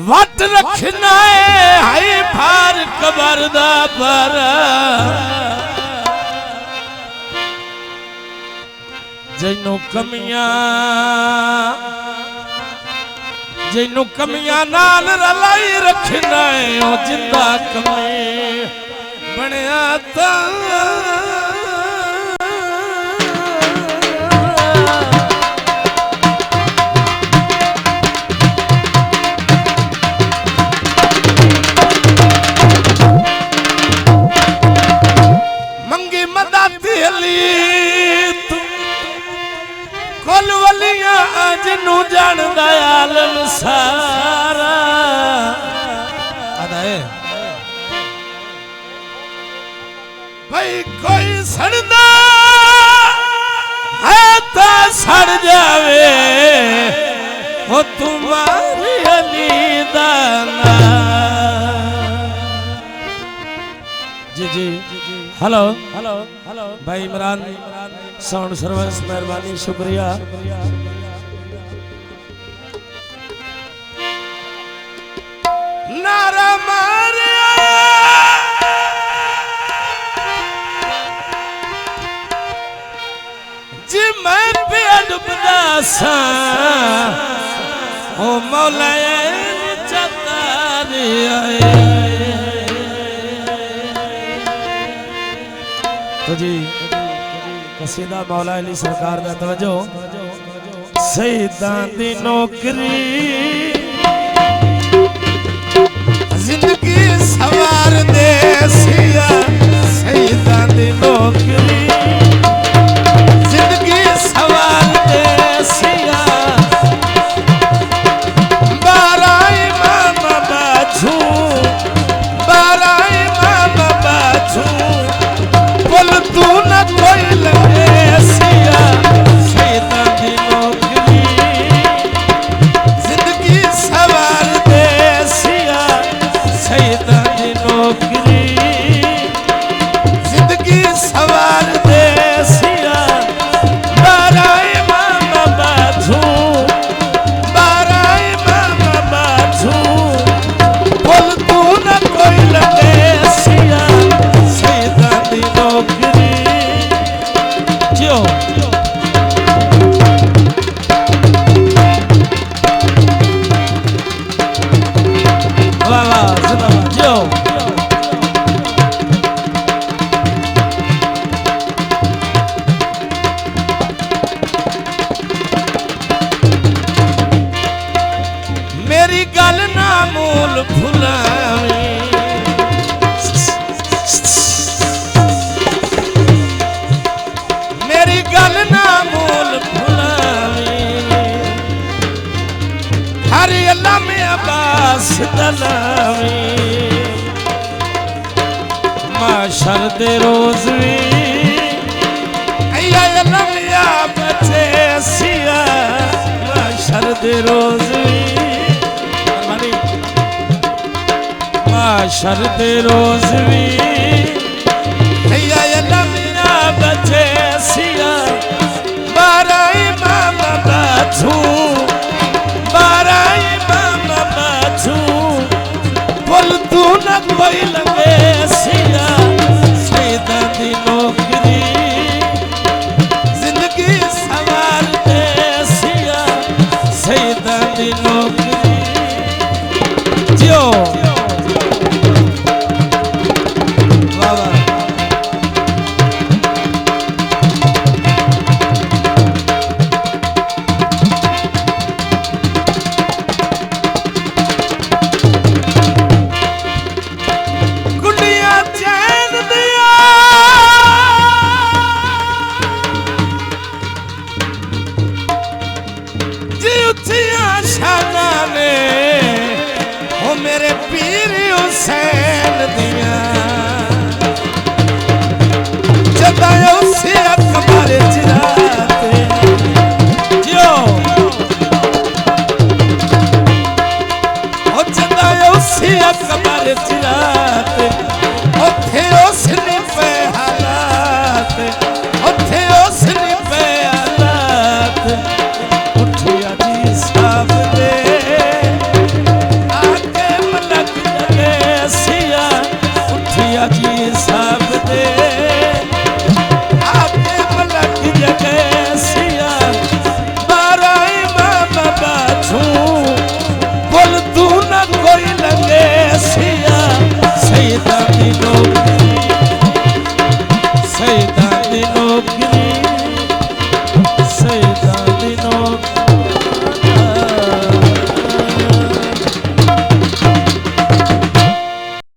what रखना है हाय फार cover दा पर जैनू कमियां नाल रलाई रखना है ओ जिंदा कमी बनया ता जिन्नू जानदा आलम सारा भाई कोई सड़दा है तो सड़ जावे वो तुम्हारी अली दाना जी हेलो हेलो हेलो भाई इमरान साउंड सर्विस मेहरबानी शुक्रिया नारा मारे जी मैं पे डुबदा सा ओ मौला चतारी तो जी कसीदा मौला अली सरकार दा तवज्जो शहीदां दी नौकरी जिंदगी सवार दे सिया शहीदां दी नौकरी जिंदगी सवार दे सिया बाराई मामा बाछू बोल तू न कोई लगे सिया शहीदां दी नौकरी जिंदगी सवार दे सिया शहीदां दी नौकरी जिंदगी सवार दे सिया बाराई मामा बाछू बोल तू न कोई लगे सिया शहीदां दी नौकरी जो वाह वाह जिंदाबाद जो मेरी गल ना मूल भुलावी मेरी गल ना मूल भुलावी हर अल्लाह में अब्बास दलावी माशर दे रोज भी अल्लाह में बचे सिया माशर दे रोज भी माशर दे रोज भी लमिया बचे सिया बाराई मामा बाछू बोल तू न कोई लगे सिया शहीदां दी नौकरी जिंदगी सवार दे सिया शहीदां दी नौकरी जियो मेरे पीर हुसैन दिया जदाया उसे अकबर चिराते जो रखे उस